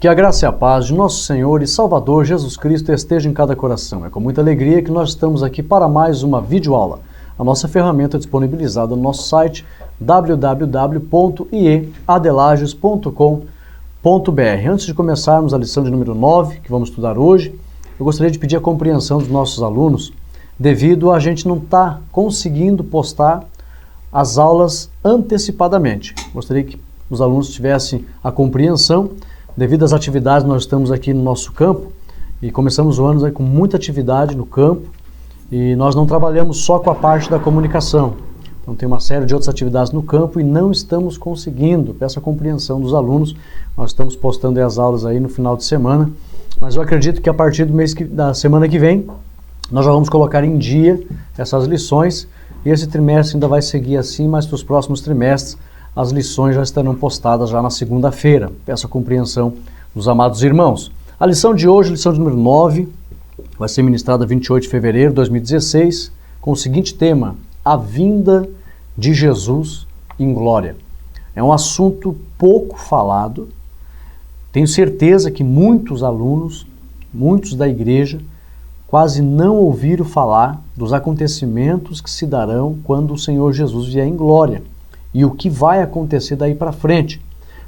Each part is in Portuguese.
Que a graça e a paz de nosso Senhor e Salvador Jesus Cristo esteja em cada coração. É com muita alegria que nós estamos aqui para mais uma videoaula. A nossa ferramenta é disponibilizada no nosso site www.ieadelages.com.br. Antes de começarmos a lição de número 9, que vamos estudar hoje, eu gostaria de pedir a compreensão dos nossos alunos, devido a gente não estar conseguindo postar as aulas antecipadamente. Gostaria que os alunos tivessem a compreensão. Devido às atividades, nós estamos aqui no nosso campo e começamos o ano aí com muita atividade no campo e nós não trabalhamos só com a parte da comunicação. Então tem uma série de outras atividades no campo e não estamos conseguindo. Peço a compreensão dos alunos. Nós estamos postando as aulas aí no final de semana, mas eu acredito que a partir da semana que vem nós já vamos colocar em dia essas lições e esse trimestre ainda vai seguir assim, mas para os próximos trimestres as lições já estarão postadas já na segunda-feira. Peço a compreensão dos amados irmãos. A lição de hoje, lição de número 9, vai ser ministrada 28 de fevereiro de 2016, com o seguinte tema: a vinda de Jesus em glória. É um assunto pouco falado. Tenho certeza que muitos alunos, muitos da igreja, quase não ouviram falar dos acontecimentos que se darão quando o Senhor Jesus vier em glória. E o que vai acontecer daí para frente.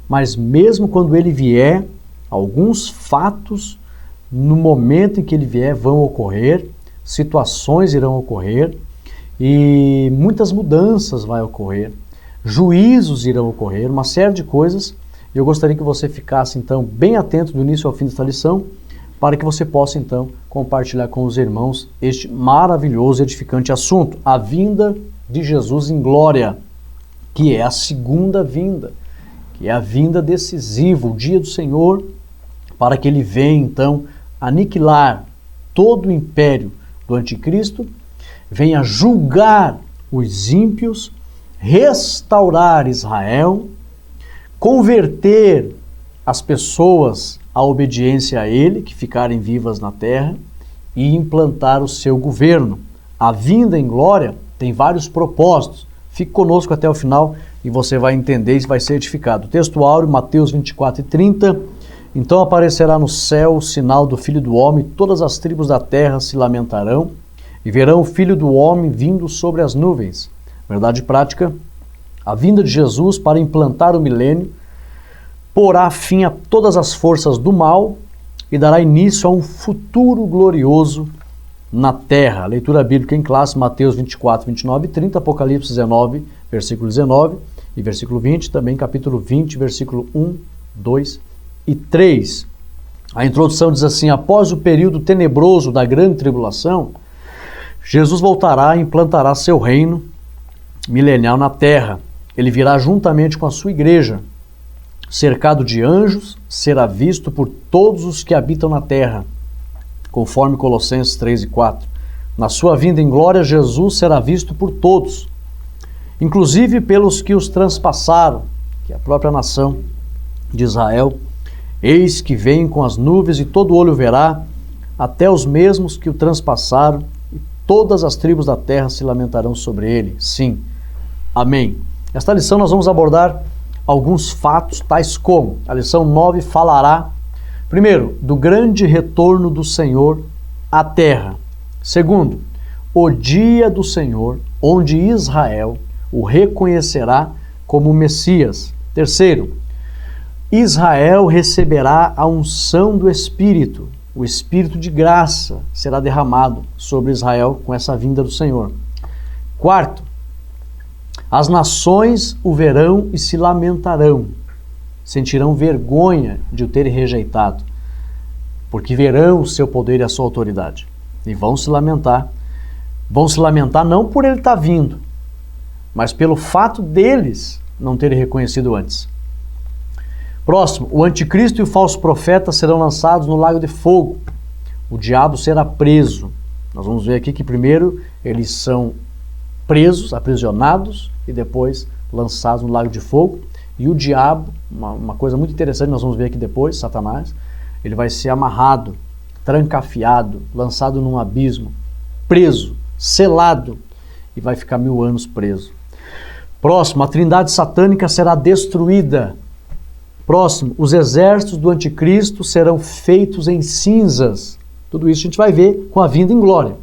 Mas mesmo quando ele vier, alguns fatos no momento em que ele vier vão ocorrer, situações irão ocorrer e muitas mudanças vão ocorrer, juízos irão ocorrer, uma série de coisas. Eu gostaria que você ficasse então bem atento do início ao fim desta lição, para que você possa então compartilhar com os irmãos este maravilhoso e edificante assunto, a vinda de Jesus em glória, que é a segunda vinda, que é a vinda decisiva, o dia do Senhor, para que ele venha então aniquilar todo o império do anticristo, venha julgar os ímpios, restaurar Israel, converter as pessoas à obediência a ele, que ficarem vivas na terra, e implantar o seu governo. A vinda em glória tem vários propósitos. Fique conosco até o final e você vai entender e vai ser edificado. O texto áureo, Mateus 24:30. Então aparecerá no céu o sinal do Filho do Homem, todas as tribos da terra se lamentarão e verão o Filho do Homem vindo sobre as nuvens. Verdade prática, a vinda de Jesus para implantar o milênio porá fim a todas as forças do mal e dará início a um futuro glorioso na terra. Leitura bíblica em classe, Mateus 24, 29 e 30, Apocalipse 19, versículo 19 e versículo 20, também capítulo 20, versículo 1, 2 e 3. A introdução diz assim: após o período tenebroso da grande tribulação, Jesus voltará e implantará seu reino milenial na terra. Ele virá juntamente com a sua igreja, cercado de anjos, será visto por todos os que habitam na terra, conforme Colossenses 3 e 4. Na sua vinda em glória, Jesus será visto por todos, inclusive pelos que os transpassaram, que é a própria nação de Israel. Eis que vem com as nuvens e todo olho verá, até os mesmos que o transpassaram, e todas as tribos da terra se lamentarão sobre ele. Sim. Amém. Nesta lição nós vamos abordar alguns fatos, tais como: a lição 9 falará, primeiro, do grande retorno do Senhor à terra. Segundo, o dia do Senhor, onde Israel o reconhecerá como Messias. Terceiro, Israel receberá a unção do Espírito. O Espírito de graça será derramado sobre Israel com essa vinda do Senhor. Quarto, as nações o verão e se lamentarão. Sentirão vergonha de o terem rejeitado, porque verão o seu poder e a sua autoridade. E vão se lamentar. Vão se lamentar não por ele estar vindo, mas pelo fato deles não terem reconhecido antes. Próximo, o anticristo e o falso profeta serão lançados no lago de fogo. O diabo será preso. Nós vamos ver aqui que primeiro eles são presos, aprisionados e depois lançados no lago de fogo. E o diabo, uma coisa muito interessante, nós vamos ver aqui depois, Satanás, ele vai ser amarrado, trancafiado, lançado num abismo, preso, selado e vai ficar 1000 anos preso. Próximo, a trindade satânica será destruída. Próximo, os exércitos do anticristo serão feitos em cinzas. Tudo isso a gente vai ver com a vinda em glória.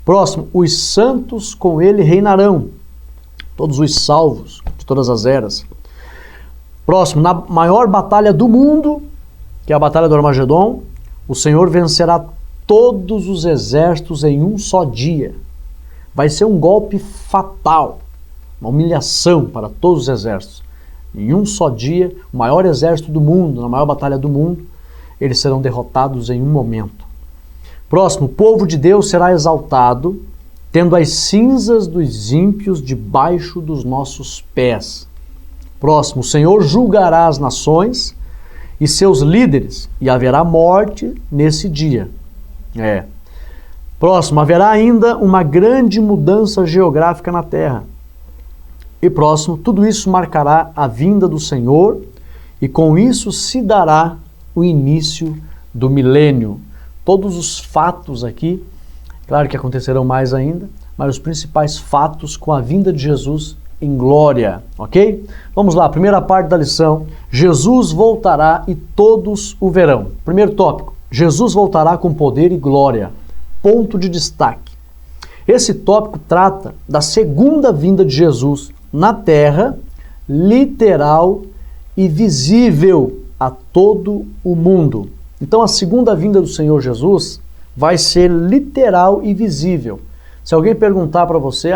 Próximo, os santos com ele reinarão. Todos os salvos de todas as eras. Próximo, na maior batalha do mundo, que é a batalha do Armagedon, o Senhor vencerá todos os exércitos em um só dia. Vai ser um golpe fatal, uma humilhação para todos os exércitos. Em um só dia, o maior exército do mundo, na maior batalha do mundo, eles serão derrotados em um momento. Próximo, o povo de Deus será exaltado, tendo as cinzas dos ímpios debaixo dos nossos pés. Próximo, o Senhor julgará as nações e seus líderes, e haverá morte nesse dia. Próximo, haverá ainda uma grande mudança geográfica na terra. E próximo, tudo isso marcará a vinda do Senhor e com isso se dará o início do milênio. Todos os fatos aqui, claro que acontecerão mais ainda, mas os principais fatos com a vinda de Jesus em glória, ok? Vamos lá, primeira parte da lição, Jesus voltará e todos o verão. Primeiro tópico, Jesus voltará com poder e glória. Ponto de destaque. Esse tópico trata da segunda vinda de Jesus na terra, literal e visível a todo o mundo. Então a segunda vinda do Senhor Jesus vai ser literal e visível. Se alguém perguntar para você,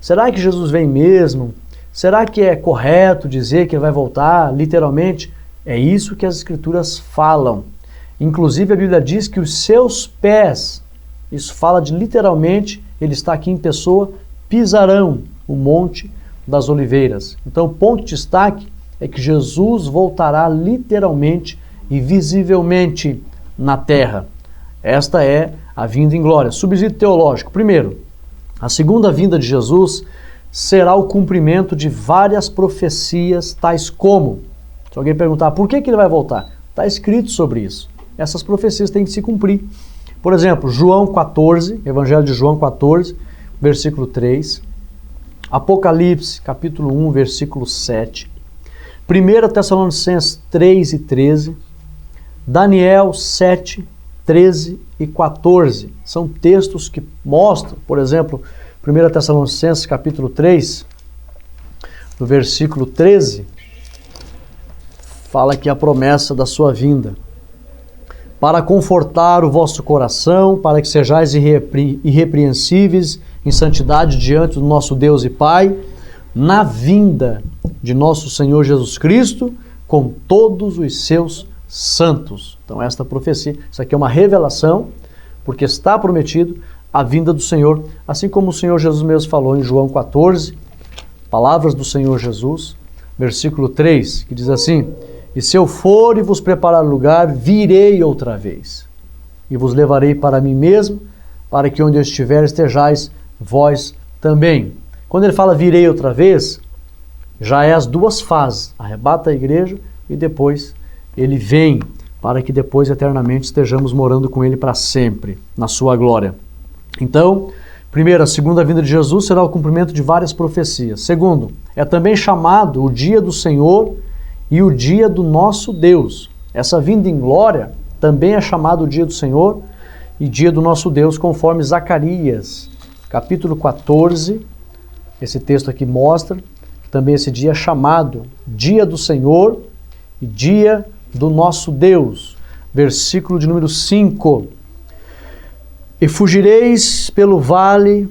será que Jesus vem mesmo? Será que é correto dizer que ele vai voltar literalmente? É isso que as Escrituras falam. Inclusive a Bíblia diz que os seus pés, isso fala de literalmente, ele está aqui em pessoa, pisarão o monte das oliveiras. Então o ponto de destaque é que Jesus voltará literalmente e visivelmente na terra. Esta é a vinda em glória. Subsídio teológico. Primeiro, a segunda vinda de Jesus será o cumprimento de várias profecias, tais como, se alguém perguntar por que ele vai voltar, está escrito sobre isso. Essas profecias têm que se cumprir. Por exemplo, João 14, Evangelho de João 14, versículo 3, Apocalipse, capítulo 1, versículo 7, 1 Tessalonicenses 3 e 13, Daniel 7, 13 e 14. São textos que mostram, por exemplo, 1 Tessalonicenses capítulo 3, no versículo 13, fala aqui a promessa da sua vinda. Para confortar o vosso coração, para que sejais irrepreensíveis em santidade diante do nosso Deus e Pai, na vinda de nosso Senhor Jesus Cristo, com todos os seus santos. Então esta profecia, isso aqui é uma revelação, porque está prometido a vinda do Senhor, assim como o Senhor Jesus mesmo falou em João 14, palavras do Senhor Jesus, versículo 3, que diz assim: e se eu for e vos preparar lugar, virei outra vez, e vos levarei para mim mesmo, para que onde eu estiver estejais vós também. Quando ele fala virei outra vez, já é as duas fases, arrebata a igreja e depois ele vem, para que depois eternamente estejamos morando com ele para sempre, na sua glória. Então, primeiro, a segunda vinda de Jesus será o cumprimento de várias profecias. Segundo, é também chamado o dia do Senhor e o dia do nosso Deus. Essa vinda em glória também é chamado o dia do Senhor e dia do nosso Deus, conforme Zacarias, capítulo 14. Esse texto aqui mostra que também esse dia é chamado dia do Senhor e dia do nosso Deus. Versículo de número 5. E fugireis pelo vale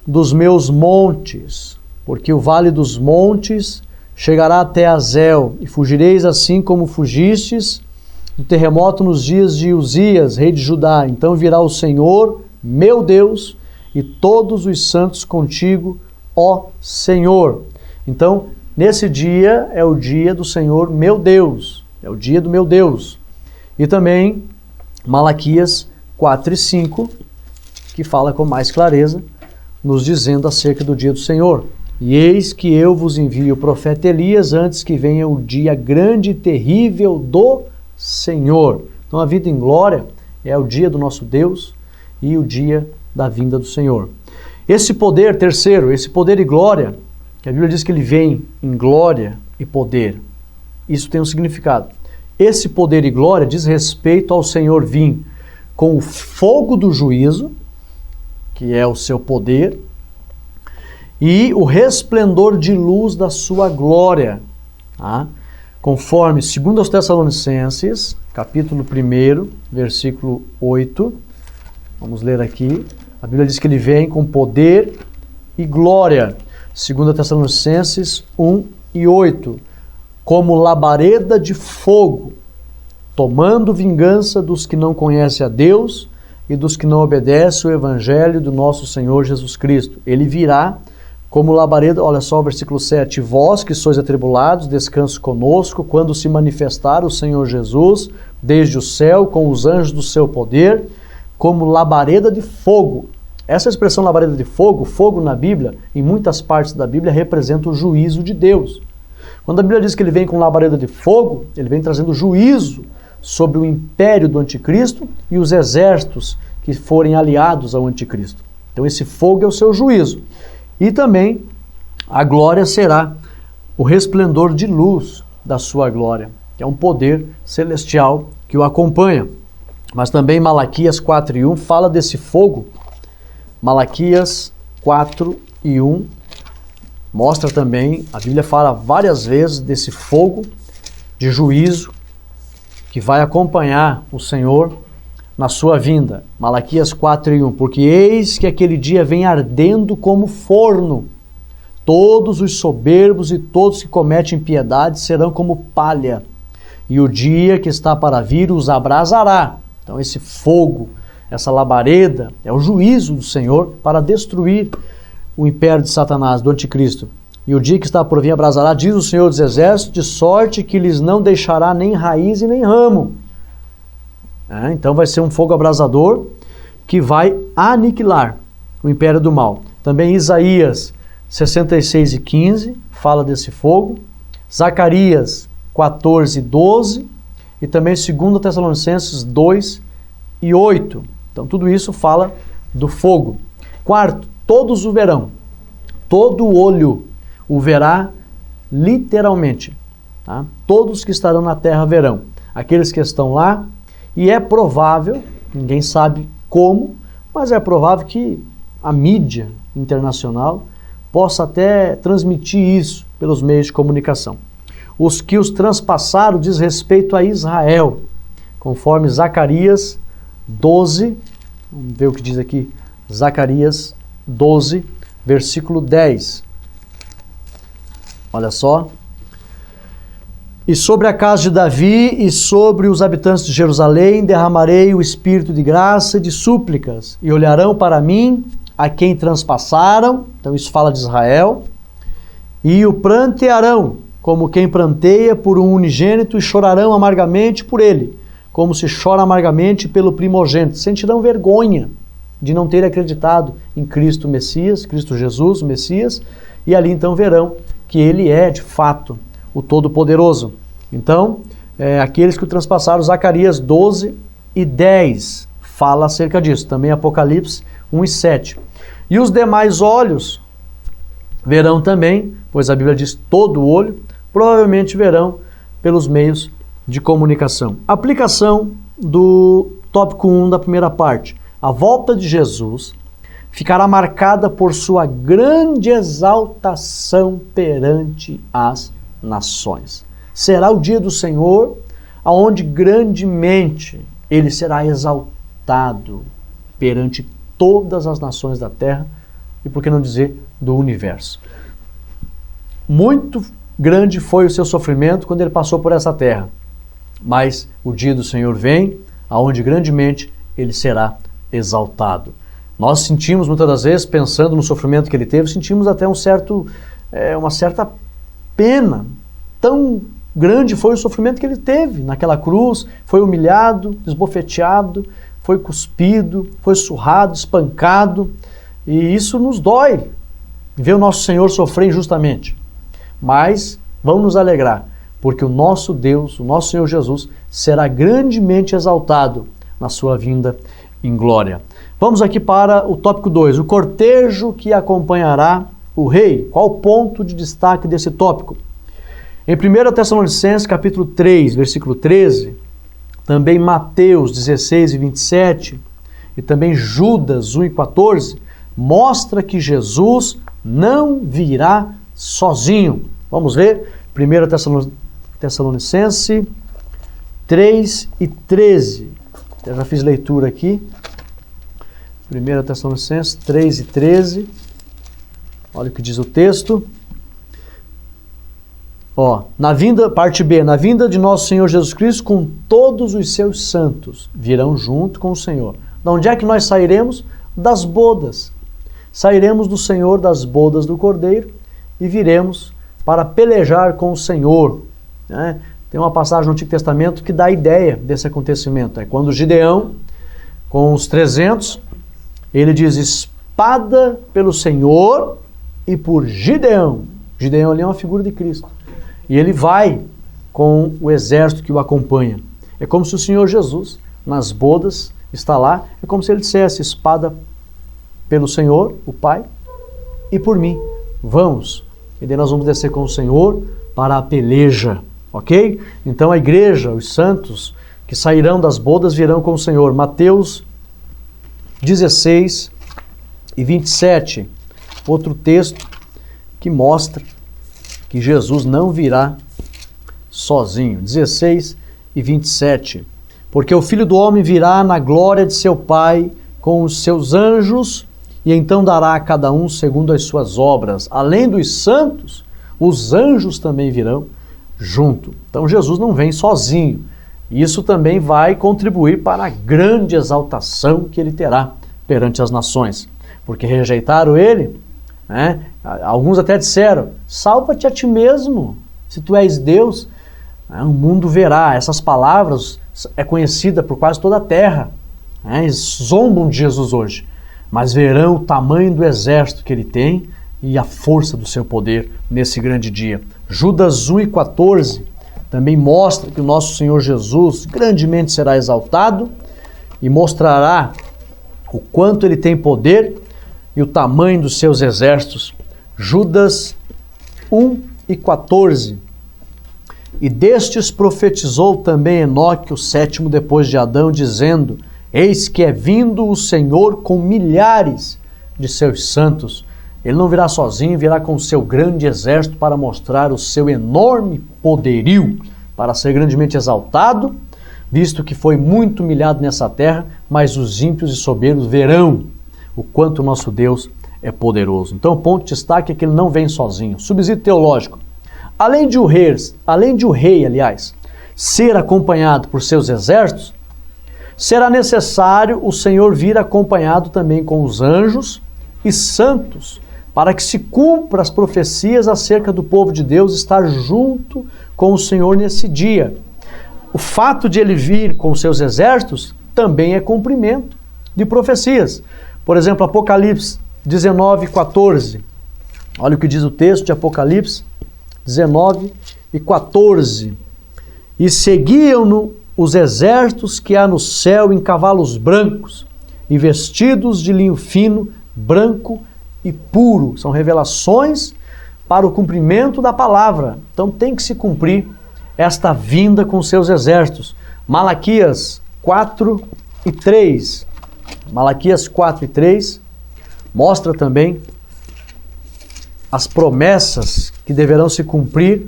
dos meus montes, porque o vale dos montes chegará até Azel, e fugireis assim como fugistes do terremoto nos dias de Uzias, rei de Judá. Então virá o Senhor, meu Deus, e todos os santos contigo, ó Senhor. Então, nesse dia é o dia do Senhor, meu Deus, é o dia do meu Deus. E também Malaquias 4 e 5, que fala com mais clareza, nos dizendo acerca do dia do Senhor. E eis que eu vos envio o profeta Elias antes que venha o dia grande e terrível do Senhor. Então a vida em glória é o dia do nosso Deus e o dia da vinda do Senhor. Esse poder, terceiro, esse poder e glória, que a Bíblia diz que ele vem em glória e poder, isso tem um significado. Esse poder e glória diz respeito ao Senhor vir com o fogo do juízo, que é o seu poder, e o resplendor de luz da sua glória, tá? Conforme 2 Tessalonicenses, capítulo 1, versículo 8, vamos ler aqui, a Bíblia diz que ele vem com poder e glória, 2 Tessalonicenses 1 e 8, como labareda de fogo, tomando vingança dos que não conhecem a Deus e dos que não obedecem o evangelho do nosso Senhor Jesus Cristo. Ele virá como labareda, olha só o versículo 7, vós que sois atribulados, descanse conosco, quando se manifestar o Senhor Jesus, desde o céu, com os anjos do seu poder, como labareda de fogo. Essa expressão labareda de fogo, fogo na Bíblia, em muitas partes da Bíblia, representa o juízo de Deus. Quando a Bíblia diz que ele vem com labareda de fogo, ele vem trazendo juízo sobre o império do anticristo e os exércitos que forem aliados ao anticristo. Então esse fogo é o seu juízo. E também a glória será o resplendor de luz da sua glória, que é um poder celestial que o acompanha. Mas também Malaquias 4:1 fala desse fogo. Malaquias 4:1 mostra também, a Bíblia fala várias vezes desse fogo de juízo que vai acompanhar o Senhor na sua vinda. Malaquias 4:1, porque eis que aquele dia vem ardendo como forno. Todos os soberbos e todos que cometem impiedade serão como palha. E o dia que está para vir os abrasará. Então esse fogo, essa labareda, é o juízo do Senhor para destruir o império de Satanás, do anticristo. E o dia que está por vir abrasará, diz o Senhor dos Exércitos, de sorte que lhes não deixará nem raiz e nem ramo. Então vai ser um fogo abrasador que vai aniquilar o império do mal. Também Isaías 66:15 fala desse fogo. Zacarias 14:12 e também 2 Tessalonicenses 2:8. Então tudo isso fala do fogo. Quarto, todos o verão. Todo olho o verá literalmente. Tá? Todos que estarão na terra verão. Aqueles que estão lá. E é provável, ninguém sabe como, mas é provável que a mídia internacional possa até transmitir isso pelos meios de comunicação. Os que os transpassaram diz respeito a Israel, conforme Zacarias 12, vamos ver o que diz aqui, Zacarias 12, versículo 10. Olha só. E sobre a casa de Davi e sobre os habitantes de Jerusalém derramarei o espírito de graça e de súplicas, e olharão para mim a quem transpassaram, então isso fala de Israel, e o prantearão, como quem pranteia por um unigênito, e chorarão amargamente por ele, como se chora amargamente pelo primogênito. Sentirão vergonha de não ter acreditado em Cristo Messias, Cristo Jesus, o Messias, e ali então verão que ele é de fato o Todo-Poderoso. Então, aqueles que o transpassaram, Zacarias 12:10 fala acerca disso. Também Apocalipse 1:7. E os demais olhos verão também, pois a Bíblia diz todo olho, provavelmente verão pelos meios de comunicação. Aplicação do tópico 1 da primeira parte. A volta de Jesus ficará marcada por sua grande exaltação perante as nações. Será o dia do Senhor, aonde grandemente ele será exaltado perante todas as nações da terra e, por que não dizer, do universo. Muito grande foi o seu sofrimento quando ele passou por essa terra, mas o dia do Senhor vem, aonde grandemente ele será exaltado. Nós sentimos muitas das vezes, pensando no sofrimento que ele teve, sentimos até uma certa pena. Tão grande foi o sofrimento que ele teve naquela cruz, foi humilhado, esbofeteado, foi cuspido, foi surrado, espancado, e isso nos dói, ver o nosso Senhor sofrer injustamente. Mas vamos nos alegrar, porque o nosso Deus, o nosso Senhor Jesus, será grandemente exaltado na sua vinda em glória. Vamos aqui para o tópico 2, o cortejo que acompanhará o rei. Qual o ponto de destaque desse tópico? Em 1 Tessalonicenses, capítulo 3, versículo 13, também Mateus 16 e 27, e também Judas 1 e 14, mostra que Jesus não virá sozinho. Vamos ver? 1 Tessalonicenses 3 e 13. Eu já fiz leitura aqui. 1 Tessalonicenses 3 e 13. Olha o que diz o texto. Na vinda, parte B, na vinda de nosso Senhor Jesus Cristo com todos os seus santos, virão junto com o Senhor. De onde é que nós sairemos? Das bodas. Sairemos do Senhor das bodas do Cordeiro e viremos para pelejar com o Senhor. Né? Tem uma passagem no Antigo Testamento que dá a ideia desse acontecimento. É quando Gideão, com os 300, ele diz: espada pelo Senhor e por Gideão. Gideão ali é uma figura de Cristo. E ele vai com o exército que o acompanha. É como se o Senhor Jesus, nas bodas, está lá. É como se ele dissesse: espada pelo Senhor, o Pai, e por mim. Vamos. E daí nós vamos descer com o Senhor para a peleja. Ok? Então a igreja, os santos que sairão das bodas virão com o Senhor. Mateus 16 e 27. Outro texto que mostra que Jesus não virá sozinho. 16 e 27. Porque o Filho do Homem virá na glória de seu Pai com os seus anjos, e então dará a cada um segundo as suas obras. Além dos santos, os anjos também virão junto. Então Jesus não vem sozinho. Isso também vai contribuir para a grande exaltação que ele terá perante as nações. Porque rejeitaram ele, né? Alguns até disseram: salva-te a ti mesmo, se tu és Deus. O mundo verá. Essas palavras é conhecida por quase toda a terra. Eles zombam de Jesus hoje, mas verão o tamanho do exército que ele tem e a força do seu poder nesse grande dia. Judas 1 e 14 também mostra que o nosso Senhor Jesus grandemente será exaltado e mostrará o quanto ele tem poder e o tamanho dos seus exércitos. Judas 1 e 14. E destes profetizou também Enoque, o sétimo depois de Adão, dizendo: eis que é vindo o Senhor com milhares de seus santos. Ele não virá sozinho, virá com o seu grande exército para mostrar o seu enorme poderio, para ser grandemente exaltado, visto que foi muito humilhado nessa terra, mas os ímpios e soberbos verão o quanto o nosso Deus é poderoso. Então o ponto de destaque é que ele não vem sozinho. Subsídio teológico. Além de o rei, ser acompanhado por seus exércitos, será necessário o Senhor vir acompanhado também com os anjos e santos, para que se cumpra as profecias acerca do povo de Deus estar junto com o Senhor nesse dia. O fato de ele vir com seus exércitos também é cumprimento de profecias. Por exemplo, Apocalipse 19, 14. Olha o que diz o texto de Apocalipse 19 e 14. E seguiam-no os exércitos que há no céu em cavalos brancos e vestidos de linho fino, branco e puro. São revelações para o cumprimento da palavra. Então tem que se cumprir esta vinda com seus exércitos. Malaquias 4 e 3. Malaquias 4 e 3 mostra também as promessas que deverão se cumprir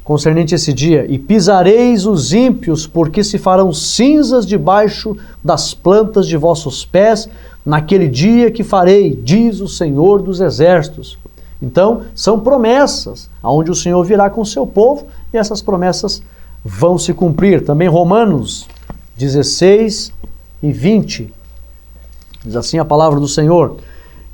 concernente esse dia. E pisareis os ímpios, porque se farão cinzas debaixo das plantas de vossos pés, naquele dia que farei, diz o Senhor dos Exércitos. Então, são promessas, onde o Senhor virá com o seu povo, e essas promessas vão se cumprir. Também Romanos 16 e 20. Diz assim a palavra do Senhor: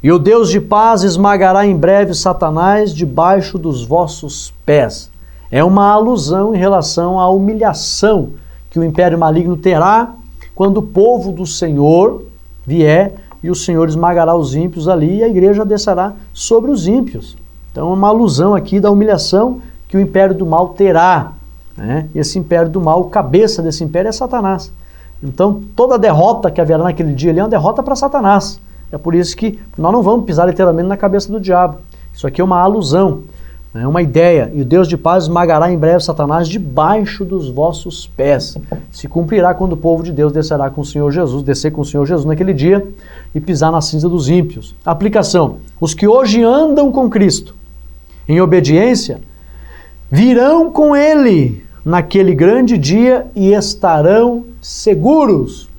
e o Deus de paz esmagará em breve Satanás debaixo dos vossos pés. É uma alusão em relação à humilhação que o império maligno terá quando o povo do Senhor vier e o Senhor esmagará os ímpios ali e a igreja descerá sobre os ímpios. Então é uma alusão aqui da humilhação que o império do mal terá. Né? Esse império do mal, o cabeça desse império é Satanás. Então toda derrota que haverá naquele dia ali é uma derrota para Satanás. É por isso que nós não vamos pisar literalmente na cabeça do diabo. Isso aqui é uma alusão. É uma ideia. E o Deus de paz esmagará em breve Satanás debaixo dos vossos pés. Se cumprirá quando o povo de Deus descer com o Senhor Jesus naquele dia e pisar na cinza dos ímpios. Aplicação. Os que hoje andam com Cristo em obediência virão com Ele naquele grande dia e estarão seguros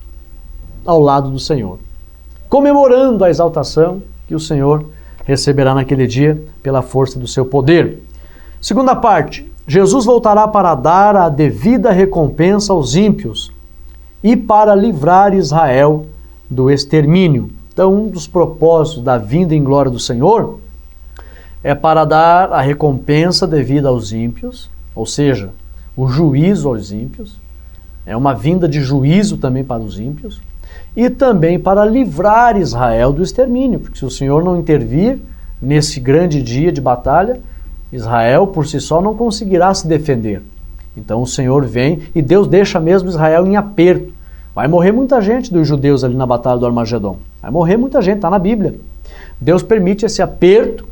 ao lado do Senhor, comemorando a exaltação que o Senhor receberá naquele dia pela força do seu poder. Segunda parte, Jesus voltará para dar a devida recompensa aos ímpios e para livrar Israel do extermínio. Então, um dos propósitos da vinda em glória do Senhor é para dar a recompensa devida aos ímpios, ou seja, o juízo aos ímpios, é uma vinda de juízo também para os ímpios, e também para livrar Israel do extermínio, porque se o Senhor não intervir nesse grande dia de batalha, Israel por si só não conseguirá se defender. Então o Senhor vem e Deus deixa mesmo Israel em aperto. Vai morrer muita gente dos judeus ali na batalha do Armagedon. Vai morrer muita gente, está na Bíblia. Deus permite esse aperto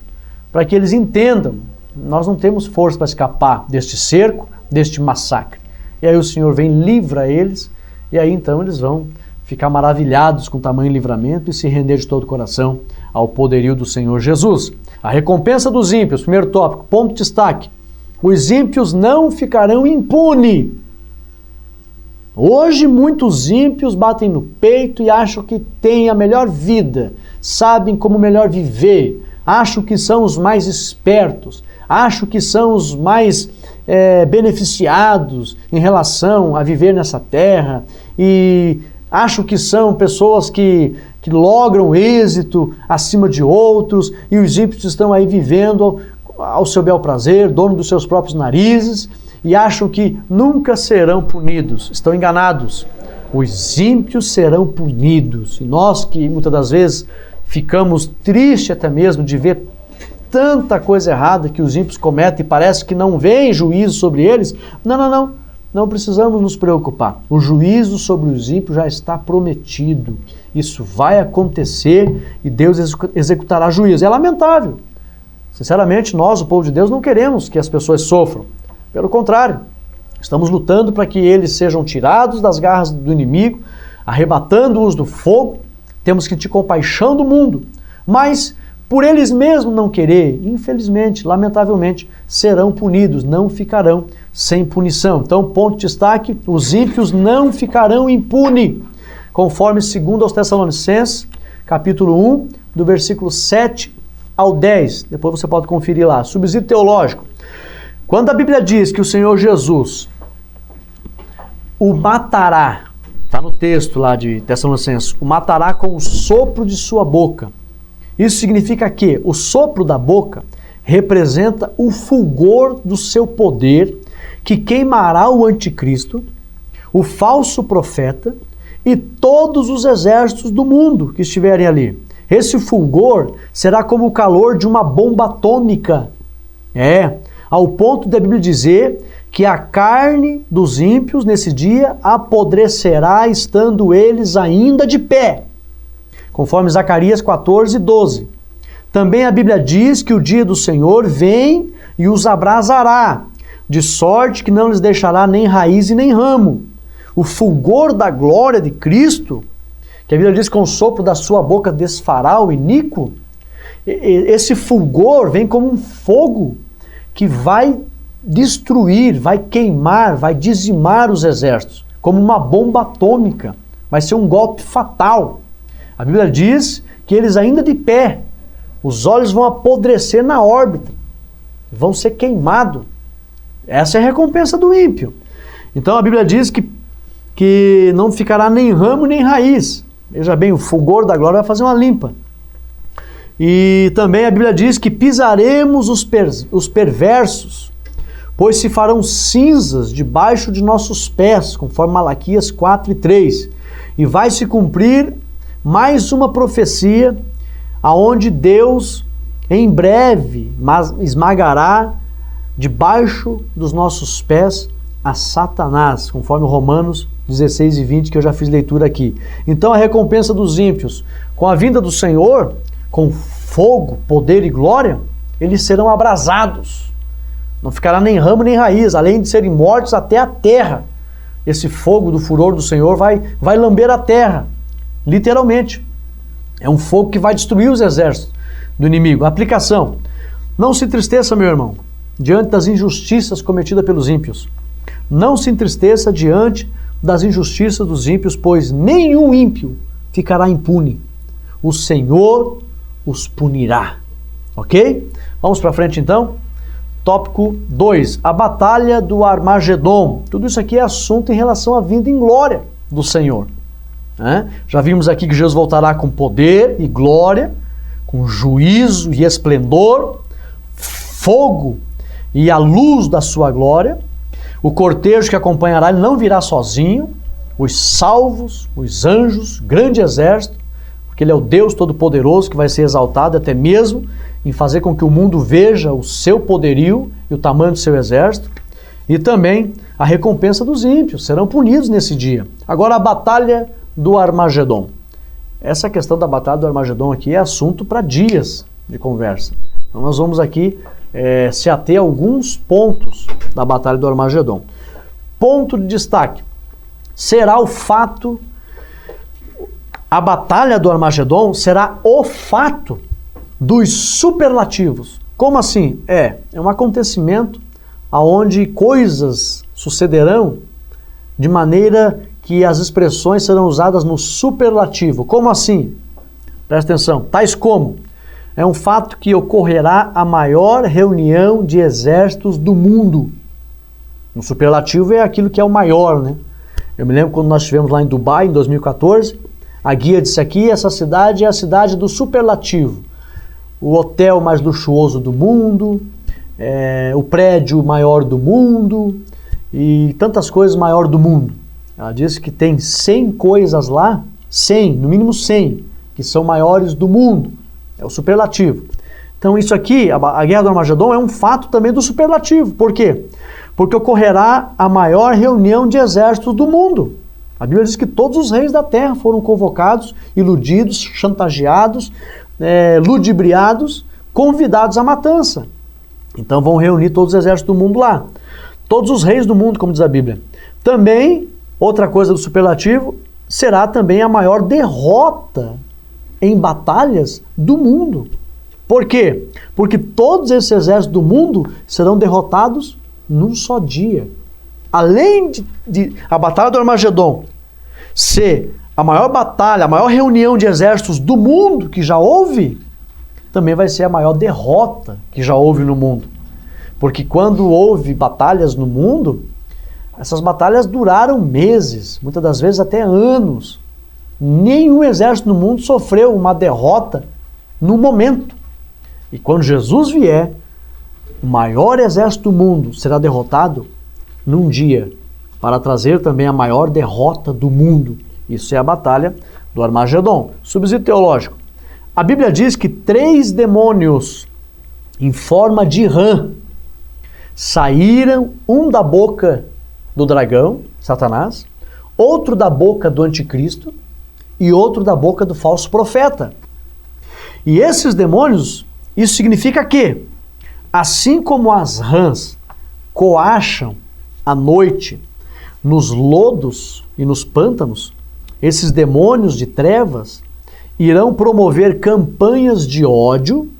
para que eles entendam. Nós não temos força para escapar deste cerco, deste massacre. E aí o Senhor vem, livra eles, e aí então eles vão ficar maravilhados com o tamanho livramento e se render de todo o coração ao poderio do Senhor Jesus. A recompensa dos ímpios, primeiro tópico, ponto de destaque. Os ímpios não ficarão impunes. Hoje muitos ímpios batem no peito e acham que têm a melhor vida, sabem como melhor viver, acham que são os mais espertos, acham que são os mais beneficiados em relação a viver nessa terra e acham que são pessoas que logram êxito acima de outros e os ímpios estão aí vivendo ao seu bel prazer, dono dos seus próprios narizes e acham que nunca serão punidos. Estão enganados. Os ímpios serão punidos. E nós que muitas das vezes ficamos tristes até mesmo de ver tanta coisa errada que os ímpios cometem e parece que não vem juízo sobre eles. Não precisamos nos preocupar. O juízo sobre os ímpios já está prometido. Isso vai acontecer e Deus executará juízo. É lamentável. Sinceramente, nós, o povo de Deus, não queremos que as pessoas sofram. Pelo contrário, estamos lutando para que eles sejam tirados das garras do inimigo, arrebatando-os do fogo. Temos que ter compaixão do mundo. Mas, por eles mesmos não querer, infelizmente, lamentavelmente, serão punidos, não ficarão sem punição. Então, ponto de destaque, os ímpios não ficarão impunes, conforme 2 aos Tessalonicenses, capítulo 1, do versículo 7 ao 10. Depois você pode conferir lá. Subsídio teológico. Quando a Bíblia diz que o Senhor Jesus o matará, está no texto lá de Tessalonicenses, o matará com o sopro de sua boca. Isso significa que o sopro da boca representa o fulgor do seu poder que queimará o anticristo, o falso profeta e todos os exércitos do mundo que estiverem ali. Esse fulgor será como o calor de uma bomba atômica. Ao ponto da Bíblia dizer que a carne dos ímpios nesse dia apodrecerá estando eles ainda de pé. Conforme Zacarias 14, 12. Também a Bíblia diz que o dia do Senhor vem e os abrasará, de sorte que não lhes deixará nem raiz e nem ramo. O fulgor da glória de Cristo, que a Bíblia diz que com o sopro da sua boca desfará o iníquo, esse fulgor vem como um fogo que vai destruir, vai queimar, vai dizimar os exércitos, como uma bomba atômica. Vai ser um golpe fatal. A Bíblia diz que eles ainda de pé, os olhos vão apodrecer na órbita, vão ser queimados. Essa é a recompensa do ímpio. Então a Bíblia diz que não ficará nem ramo nem raiz. Veja bem, o fulgor da glória vai fazer uma limpa. E também a Bíblia diz que pisaremos os perversos, pois se farão cinzas debaixo de nossos pés, conforme Malaquias 4 e 3. E vai se cumprir mais uma profecia, aonde Deus em breve esmagará debaixo dos nossos pés a Satanás, conforme Romanos 16 e 20, que eu já fiz leitura aqui. Então a recompensa dos ímpios, com a vinda do Senhor, com fogo, poder e glória, eles serão abrasados. Não ficará nem ramo nem raiz, além de serem mortos até a terra. Esse fogo do furor do Senhor vai lamber a terra, literalmente. É um fogo que vai destruir os exércitos do inimigo. Aplicação: não se entristeça, meu irmão, diante das injustiças cometidas pelos ímpios. Não se entristeça diante das injustiças dos ímpios, pois nenhum ímpio ficará impune. O Senhor os punirá. Ok? Vamos para frente então. Tópico 2, a batalha do Armagedon. Tudo isso aqui é assunto em relação à vinda em glória do Senhor. Já vimos aqui que Jesus voltará com poder e glória, com juízo e esplendor, fogo e a luz da sua glória. O cortejo que acompanhará, ele não virá sozinho, os salvos, os anjos, grande exército, porque ele é o Deus Todo-Poderoso que vai ser exaltado até mesmo em fazer com que o mundo veja o seu poderio e o tamanho do seu exército. E também a recompensa dos ímpios, serão punidos nesse dia. Agora a batalha do Armagedon. Essa questão da batalha do Armagedon aqui é assunto para dias de conversa. Então nós vamos aqui se ater a alguns pontos da batalha do Armagedon. Ponto de destaque: será o fato, a batalha do Armagedon será o fato dos superlativos. Como assim? É um acontecimento onde coisas sucederão de maneira que as expressões serão usadas no superlativo. Como assim? Presta atenção. Tais como: é um fato que ocorrerá a maior reunião de exércitos do mundo. No superlativo é aquilo que é o maior, né? Eu me lembro quando nós estivemos lá em Dubai, em 2014, a guia disse aqui, essa cidade é a cidade do superlativo. O hotel mais luxuoso do mundo, o prédio maior do mundo e tantas coisas maior do mundo. Ela disse que tem 100 coisas lá, 100, no mínimo 100, que são maiores do mundo. É o superlativo. Então isso aqui, a Guerra do Armagedon, é um fato também do superlativo. Por quê? Porque ocorrerá a maior reunião de exércitos do mundo. A Bíblia diz que todos os reis da terra foram convocados, iludidos, chantageados, ludibriados, convidados à matança. Então vão reunir todos os exércitos do mundo lá. Todos os reis do mundo, como diz a Bíblia. Também, outra coisa do superlativo, será também a maior derrota em batalhas do mundo. Por quê? Porque todos esses exércitos do mundo serão derrotados num só dia. Além de a batalha do Armagedon ser a maior batalha, a maior reunião de exércitos do mundo que já houve, também vai ser a maior derrota que já houve no mundo. Porque quando houve batalhas no mundo, essas batalhas duraram meses, muitas das vezes até anos. Nenhum exército no mundo sofreu uma derrota no momento. E quando Jesus vier, o maior exército do mundo será derrotado num dia, para trazer também a maior derrota do mundo. Isso é a batalha do Armagedon. Subsídio teológico. A Bíblia diz que 3 demônios em forma de rã saíram, um da boca do dragão, Satanás, outro da boca do anticristo e outro da boca do falso profeta. E esses demônios, isso significa que, assim como as rãs coacham à noite nos lodos e nos pântanos, esses demônios de trevas irão promover campanhas de ódio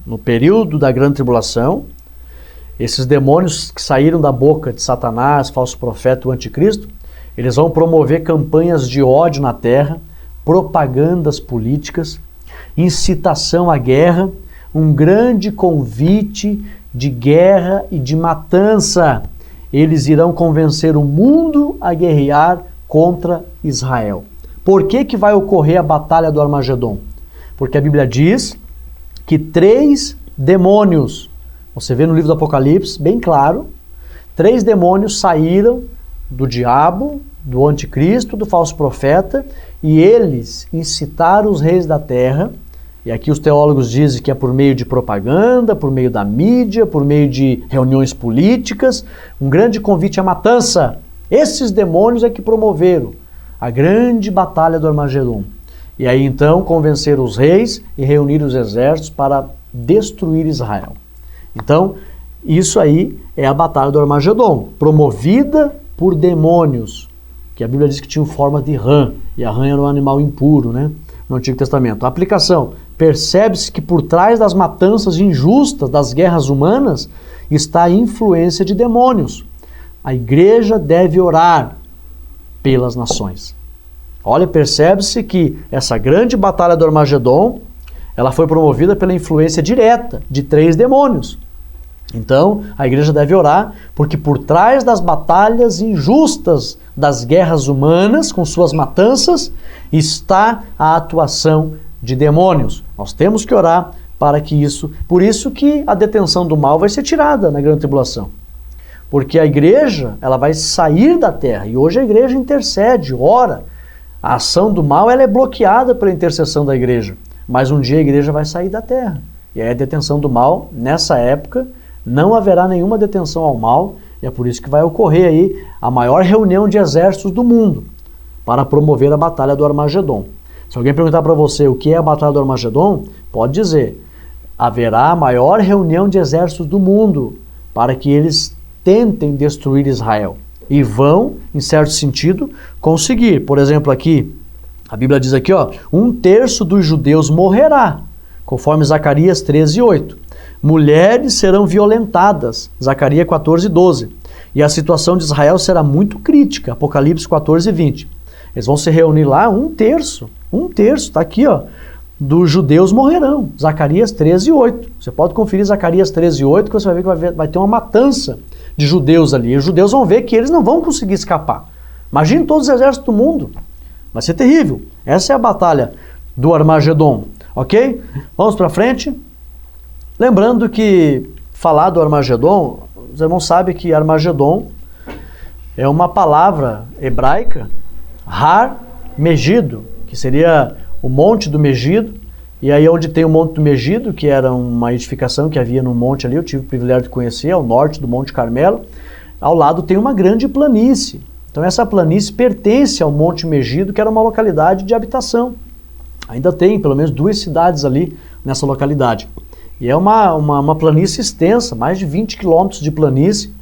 no período da grande tribulação. Esses demônios que saíram da boca de Satanás, falso profeta, o anticristo, eles vão promover campanhas de ódio na terra, propagandas políticas, incitação à guerra, um grande convite de guerra e de matança. Eles irão convencer o mundo a guerrear contra Israel. Por que vai ocorrer a batalha do Armagedon? Porque a Bíblia diz que 3 demônios, você vê no livro do Apocalipse, bem claro, 3 demônios saíram do diabo, do anticristo, do falso profeta, e eles incitaram os reis da terra. E aqui os teólogos dizem que é por meio de propaganda, por meio da mídia, por meio de reuniões políticas, um grande convite à matança. Esses demônios é que promoveram a grande batalha do Armagedon. E aí então convenceram os reis e reuniram os exércitos para destruir Israel. Então, isso aí é a batalha do Armagedon, promovida por demônios, que a Bíblia diz que tinham forma de rã, e a rã era um animal impuro, né, no Antigo Testamento. A aplicação: percebe-se que por trás das matanças injustas, das guerras humanas, está a influência de demônios. A igreja deve orar pelas nações. Olha, percebe-se que essa grande batalha do Armagedon, ela foi promovida pela influência direta de 3 demônios. Então, a igreja deve orar, porque por trás das batalhas injustas das guerras humanas, com suas matanças, está a atuação de demônios. Nós temos que orar para que isso... Por isso que a detenção do mal vai ser tirada na grande tribulação. Porque a igreja, ela vai sair da terra, e hoje a igreja intercede, ora. A ação do mal, ela é bloqueada pela intercessão da igreja, mas um dia a igreja vai sair da terra. E aí a detenção do mal, nessa época, não haverá nenhuma detenção ao mal, e é por isso que vai ocorrer aí a maior reunião de exércitos do mundo para promover a batalha do Armagedon. Se alguém perguntar para você o que é a batalha do Armagedon, pode dizer: haverá a maior reunião de exércitos do mundo para que eles tentem destruir Israel. E vão, em certo sentido, conseguir. Por exemplo, aqui, a Bíblia diz aqui, 1/3 dos judeus morrerá, conforme Zacarias 13:8. Mulheres serão violentadas, Zacarias 14:12. E a situação de Israel será muito crítica, Apocalipse 14:20. Eles vão se reunir lá, 1/3, está aqui, dos judeus morrerão, Zacarias 13:8. Você pode conferir Zacarias 13:8, que você vai ver que vai ter uma matança de judeus ali. E os judeus vão ver que eles não vão conseguir escapar. Imagine todos os exércitos do mundo. Vai ser terrível. Essa é a batalha do Armagedon, ok? Vamos para frente. Lembrando que falar do Armagedon, os irmãos sabem que Armagedon é uma palavra hebraica, Har Megido, que seria o Monte do Megido. E aí onde tem o Monte do Megido, que era uma edificação que havia no monte ali, eu tive o privilégio de conhecer, ao norte do Monte Carmelo, ao lado tem uma grande planície. Então essa planície pertence ao Monte Megido, que era uma localidade de habitação. Ainda tem pelo menos 2 cidades ali nessa localidade. E é uma planície extensa, mais de 20 quilômetros de planície,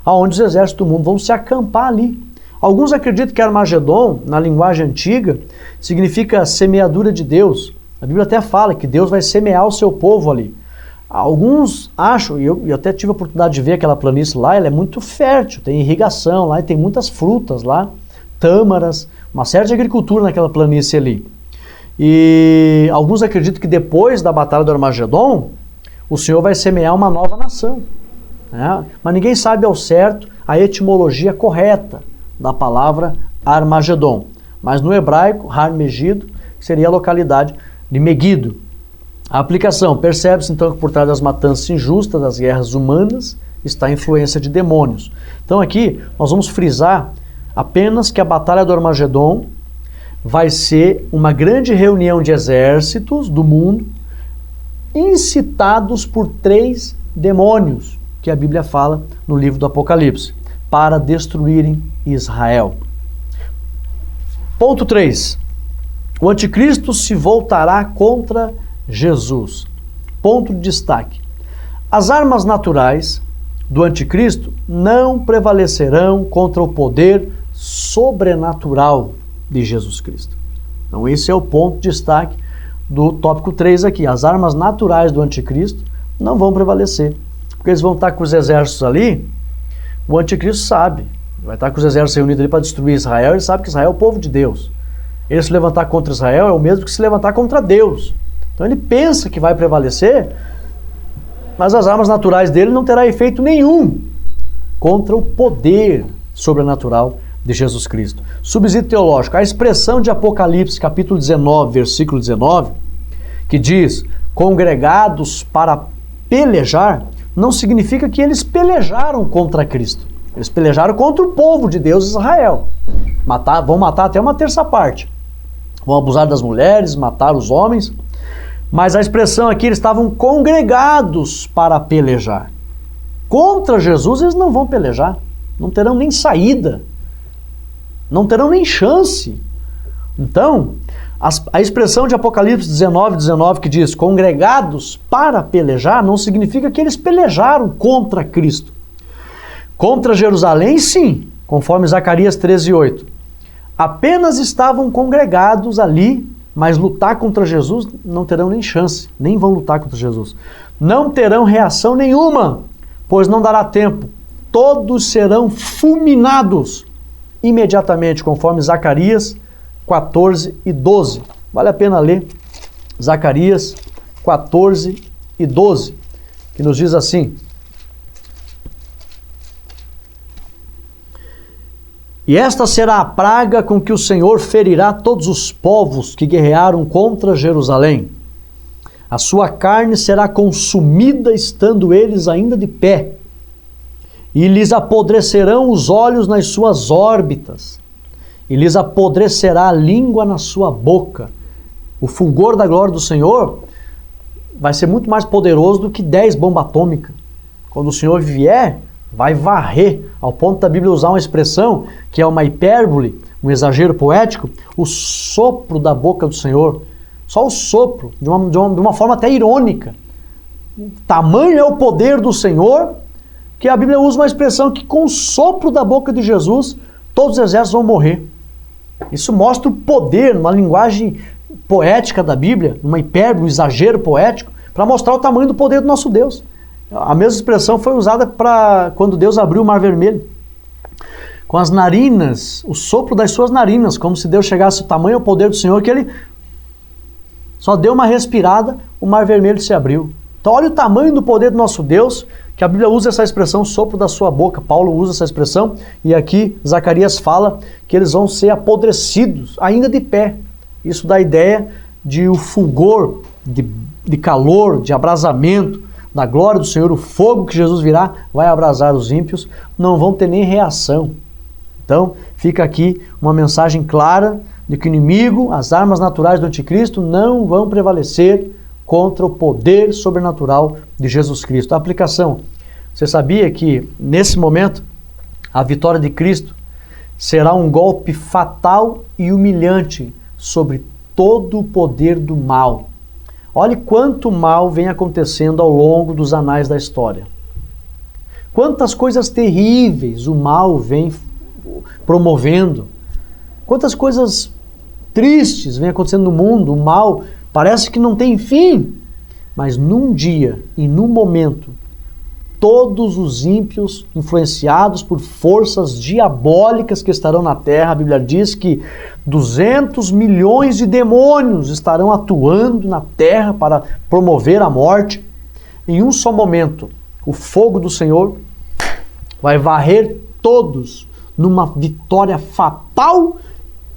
onde os exércitos do mundo vão se acampar ali. Alguns acreditam que Armagedon, na linguagem antiga, significa semeadura de Deus. A Bíblia até fala que Deus vai semear o seu povo ali. Alguns acham, e eu até tive a oportunidade de ver aquela planície lá, ela é muito fértil, tem irrigação lá, e tem muitas frutas lá, tâmaras, uma série de agricultura naquela planície ali. E alguns acreditam que depois da batalha do Armagedon, o Senhor vai semear uma nova nação. Né? Mas ninguém sabe ao certo a etimologia correta da palavra Armagedon. Mas no hebraico, Har Megido, seria a localidade de Megido. A aplicação: percebe-se então que por trás das matanças injustas, das guerras humanas, está a influência de demônios. Então aqui nós vamos frisar apenas que a batalha do Armagedon vai ser uma grande reunião de exércitos do mundo, incitados por 3 demônios, que a Bíblia fala no livro do Apocalipse, para destruírem Israel. Ponto 3. O anticristo se voltará contra Jesus. Ponto de destaque: as armas naturais do anticristo não prevalecerão contra o poder sobrenatural de Jesus Cristo. Então esse é o ponto de destaque do tópico 3 aqui. As armas naturais do anticristo não vão prevalecer, porque eles vão estar com os exércitos ali. O anticristo sabe, vai estar com os exércitos reunidos ali para destruir Israel. Ele sabe que Israel é o povo de Deus. Ele se levantar contra Israel é o mesmo que se levantar contra Deus. Então ele pensa que vai prevalecer, mas as armas naturais dele não terá efeito nenhum contra o poder sobrenatural de Jesus Cristo. Subsídio teológico: a expressão de Apocalipse, capítulo 19, versículo 19, que diz congregados para pelejar, não significa que eles pelejaram contra Cristo. Eles pelejaram contra o povo de Deus, Israel. Vão matar até uma terça parte. Vão abusar das mulheres, matar os homens. Mas a expressão aqui, eles estavam congregados para pelejar. Contra Jesus eles não vão pelejar. Não terão nem saída. Não terão nem chance. Então, A expressão de Apocalipse 19 que diz congregados para pelejar, não significa que eles pelejaram contra Cristo. Contra Jerusalém, sim, conforme Zacarias 13:8. Apenas estavam congregados ali, mas lutar contra Jesus não terão nem chance, nem vão lutar contra Jesus. Não terão reação nenhuma, pois não dará tempo. Todos serão fulminados imediatamente, conforme Zacarias 14:12. Vale a pena ler Zacarias 14:12, que nos diz assim: e esta será a praga com que o Senhor ferirá todos os povos que guerrearam contra Jerusalém. A sua carne será consumida estando eles ainda de pé, e lhes apodrecerão os olhos nas suas órbitas, e lhes apodrecerá a língua na sua boca. O fulgor da glória do Senhor vai ser muito mais poderoso do que 10 bombas atômicas. Quando o Senhor vier, vai varrer, ao ponto da Bíblia usar uma expressão que é uma hipérbole, um exagero poético, o sopro da boca do Senhor. Só o sopro, de uma forma até irônica. Tamanho é o poder do Senhor, que a Bíblia usa uma expressão que com o sopro da boca de Jesus, todos os exércitos vão morrer. Isso mostra o poder, numa linguagem poética da Bíblia, uma hipérbole, um exagero poético, para mostrar o tamanho do poder do nosso Deus. A mesma expressão foi usada para quando Deus abriu o Mar Vermelho. Com as narinas, o sopro das suas narinas, como se Deus chegasse ao tamanho ao poder do Senhor, que ele só deu uma respirada, o Mar Vermelho se abriu. Então olha o tamanho do poder do nosso Deus, que a Bíblia usa essa expressão, sopro da sua boca. Paulo usa essa expressão, e aqui Zacarias fala que eles vão ser apodrecidos, ainda de pé. Isso dá a ideia de o fulgor, de calor, de abrasamento, da glória do Senhor, o fogo que Jesus virá, vai abrasar os ímpios, não vão ter nem reação. Então, fica aqui uma mensagem clara de que o inimigo, as armas naturais do anticristo, não vão prevalecer contra o poder sobrenatural de Jesus Cristo. A aplicação. Você sabia que, nesse momento, a vitória de Cristo será um golpe fatal e humilhante sobre todo o poder do mal. Olhe quanto mal vem acontecendo ao longo dos anais da história. Quantas coisas terríveis o mal vem promovendo. Quantas coisas tristes vem acontecendo no mundo. O mal parece que não tem fim. Mas num dia e num momento, todos os ímpios, influenciados por forças diabólicas que estarão na terra, a Bíblia diz que 200 milhões de demônios estarão atuando na terra para promover a morte. Em um só momento, o fogo do Senhor vai varrer todos numa vitória fatal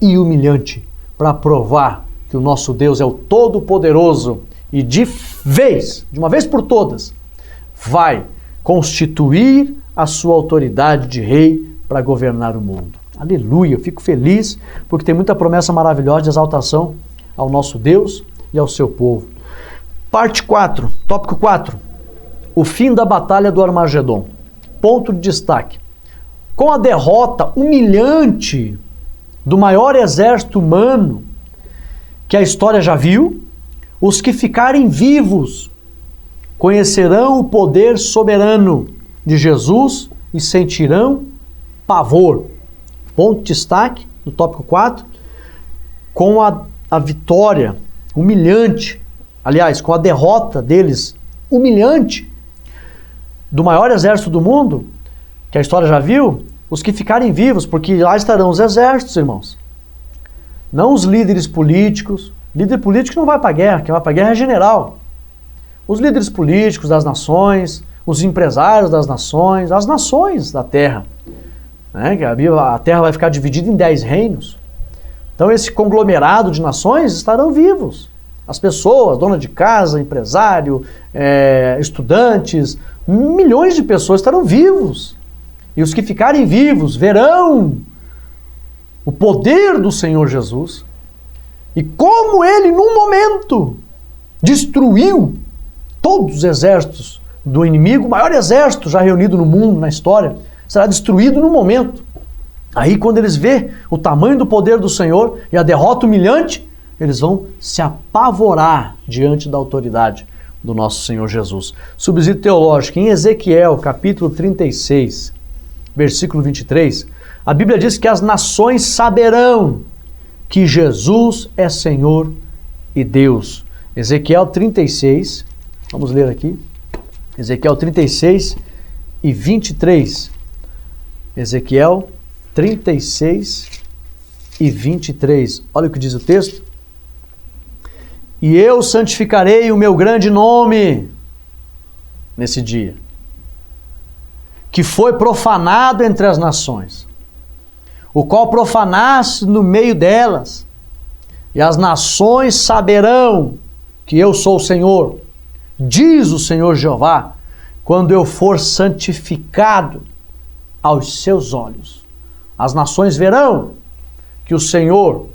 e humilhante, para provar que o nosso Deus é o Todo-Poderoso e de uma vez por todas, vai constituir a sua autoridade de rei para governar o mundo. Aleluia, eu fico feliz porque tem muita promessa maravilhosa de exaltação ao nosso Deus e ao seu povo. Parte 4, tópico 4, o fim da batalha do Armagedon. Ponto de destaque. Com a derrota humilhante do maior exército humano que a história já viu, os que ficarem vivos conhecerão o poder soberano de Jesus e sentirão pavor. Ponto de destaque no tópico 4, com a vitória humilhante, aliás, com a derrota deles humilhante do maior exército do mundo, que a história já viu, os que ficarem vivos, porque lá estarão os exércitos, irmãos. Não os líderes políticos. Líder político não vai para a guerra, quem vai para a guerra é general. Os líderes políticos das nações, os empresários das nações, as nações da terra. Né? A terra vai ficar dividida em 10 reinos. Então esse conglomerado de nações estarão vivos. As pessoas, dona de casa, empresário, estudantes, milhões de pessoas estarão vivos. E os que ficarem vivos verão o poder do Senhor Jesus e como ele, num momento, destruiu todos os exércitos do inimigo. O maior exército já reunido no mundo, na história, será destruído num momento. Aí, quando eles vê o tamanho do poder do Senhor e a derrota humilhante, eles vão se apavorar diante da autoridade do nosso Senhor Jesus. Subsídio teológico, em Ezequiel, capítulo 36, versículo 23, a Bíblia diz que as nações saberão que Jesus é Senhor e Deus. Ezequiel 36, vamos ler aqui. Ezequiel 36 e 23. Ezequiel 36 e 23. Olha o que diz o texto. E eu santificarei o meu grande nome nesse dia, que foi profanado entre as nações, o qual profanaste no meio delas, e as nações saberão que eu sou o Senhor, diz o Senhor Jeová, quando eu for santificado aos seus olhos. As nações verão que o Senhor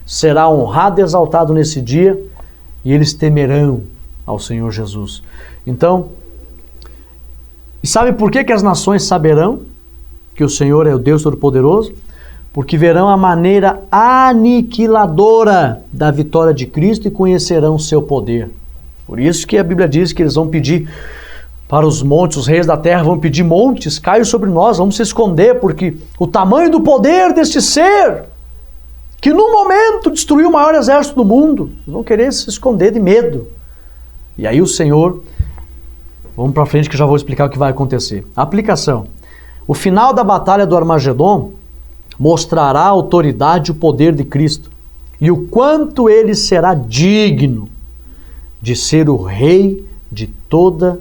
será honrado e exaltado nesse dia, e eles temerão ao Senhor Jesus. Então, e sabe por que as nações saberão que o Senhor é o Deus Todo-Poderoso? Porque verão a maneira aniquiladora da vitória de Cristo e conhecerão o seu poder. Por isso que a Bíblia diz que eles vão pedir para os montes, os reis da terra vão pedir: montes, caiam sobre nós, vamos se esconder, porque o tamanho do poder deste ser, que no momento destruiu o maior exército do mundo, eles vão querer se esconder de medo. E aí o Senhor, vamos para frente que já vou explicar o que vai acontecer. A aplicação: o final da batalha do Armagedon mostrará a autoridade e o poder de Cristo, e o quanto ele será digno de ser o rei de toda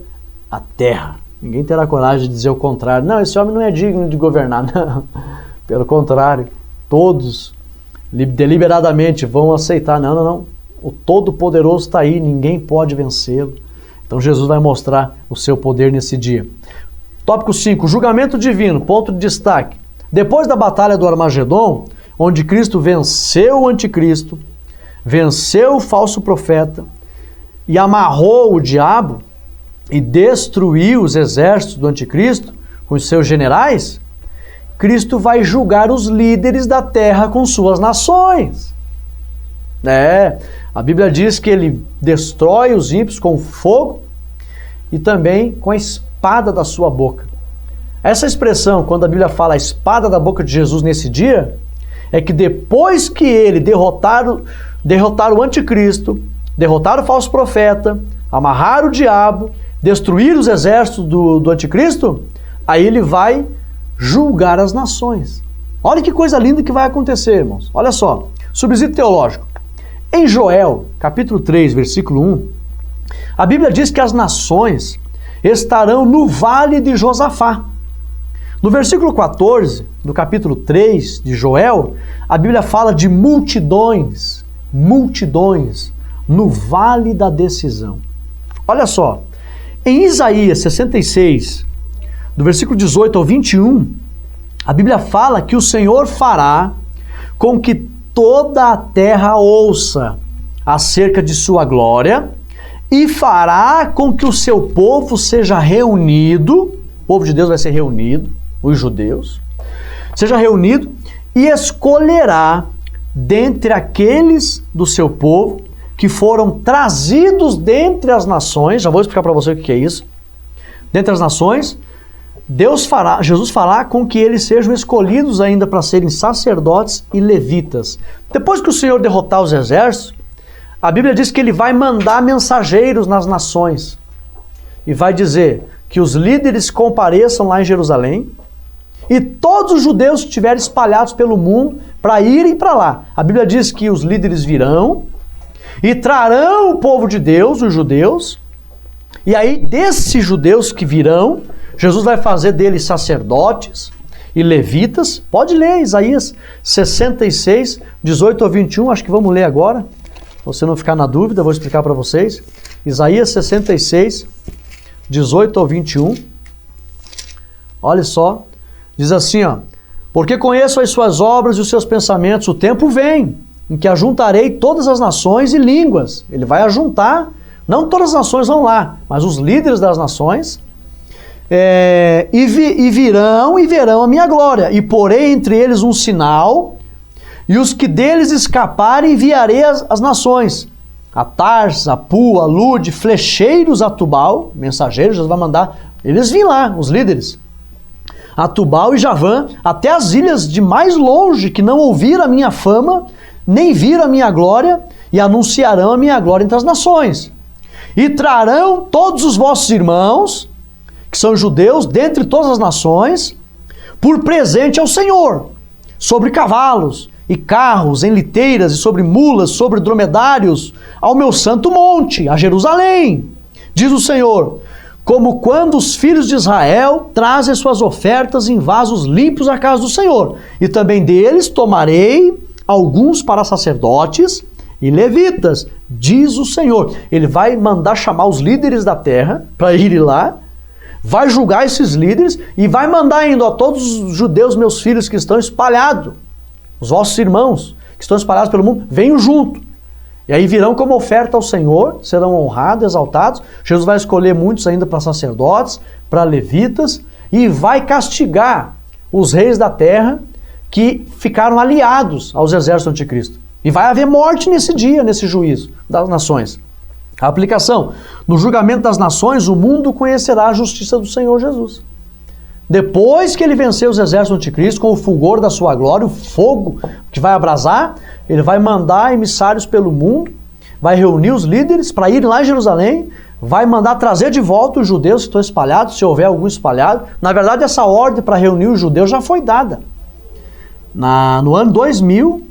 a terra. Ninguém terá coragem de dizer o contrário. Não, esse homem não é digno de governar. Não, pelo contrário, todos deliberadamente vão aceitar. Não, não, não. O Todo-Poderoso está aí, ninguém pode vencê-lo. Então Jesus vai mostrar o seu poder nesse dia. Tópico 5, julgamento divino, ponto de destaque. Depois da batalha do Armagedon, onde Cristo venceu o anticristo, venceu o falso profeta e amarrou o diabo e destruiu os exércitos do anticristo com os seus generais, Cristo vai julgar os líderes da terra com suas nações. A Bíblia diz que ele destrói os ímpios com fogo e também com a espada da sua boca. Essa expressão, quando a Bíblia fala a espada da boca de Jesus nesse dia, é que depois que ele derrotar o anticristo, derrotar o falso profeta, amarrar o diabo, destruir os exércitos do anticristo, aí ele vai julgar as nações. Olha que coisa linda que vai acontecer, irmãos. Olha só, subsídio teológico. Em Joel, capítulo 3, versículo 1, a Bíblia diz que as nações estarão no vale de Josafá. No versículo 14, do capítulo 3 de Joel, a Bíblia fala de multidões no vale da decisão. Olha só, em Isaías 66, do versículo 18 ao 21, a Bíblia fala que o Senhor fará com que toda a terra ouça acerca de sua glória e fará com que o seu povo seja reunido, o povo de Deus vai ser reunido, os judeus, seja reunido e escolherá dentre aqueles do seu povo que foram trazidos dentre as nações. Já vou explicar para você o que é isso. Dentre as nações, Jesus fará com que eles sejam escolhidos ainda para serem sacerdotes e levitas. Depois que o Senhor derrotar os exércitos, a Bíblia diz que ele vai mandar mensageiros nas nações e vai dizer que os líderes compareçam lá em Jerusalém e todos os judeus que estiverem espalhados pelo mundo para irem para lá. A Bíblia diz que os líderes virão e trarão o povo de Deus, os judeus, e aí desses judeus que virão, Jesus vai fazer deles sacerdotes e levitas. Pode ler Isaías 66, 18 ao 21, acho que vamos ler agora. Pra você não ficar na dúvida, eu vou explicar para vocês. Isaías 66, 18 ao 21. Olha só, diz assim, ó: porque conheço as suas obras e os seus pensamentos, o tempo vem em que ajuntarei todas as nações e línguas. Ele vai ajuntar, não todas as nações vão lá, mas os líderes das nações, e virão e verão a minha glória, e porei entre eles um sinal, E os que deles escaparem enviarei as nações, a Tarsis, a Pu, a Lude, flecheiros a Tubal, mensageiros, Jesus vai mandar, eles vêm lá, os líderes, a Tubal e Javã, até as ilhas de mais longe, que não ouviram a minha fama, nem viram a minha glória, e anunciarão a minha glória entre as nações. E trarão todos os vossos irmãos, que são judeus, dentre todas as nações, por presente ao Senhor, sobre cavalos e carros, em liteiras, e sobre mulas, sobre dromedários, ao meu santo monte, a Jerusalém. Diz o Senhor, como quando os filhos de Israel trazem suas ofertas em vasos limpos à casa do Senhor. E também deles tomarei alguns para sacerdotes e levitas, diz o Senhor. Ele vai mandar chamar os líderes da terra para irem lá, vai julgar esses líderes e vai mandar ainda a todos os judeus, meus filhos que estão espalhados, os vossos irmãos que estão espalhados pelo mundo, venham junto. E aí virão como oferta ao Senhor, serão honrados, exaltados. Jesus vai escolher muitos ainda para sacerdotes, para levitas, e vai castigar os reis da terra que ficaram aliados aos exércitos do anticristo. E vai haver morte nesse dia, nesse juízo das nações. A aplicação. No julgamento das nações, o mundo conhecerá a justiça do Senhor Jesus. Depois que ele vencer os exércitos do anticristo, com o fulgor da sua glória, o fogo que vai abrasar, ele vai mandar emissários pelo mundo, vai reunir os líderes para irem lá em Jerusalém, vai mandar trazer de volta os judeus que estão espalhados, se houver algum espalhado. Na verdade, essa ordem para reunir os judeus já foi dada. No ano 2000,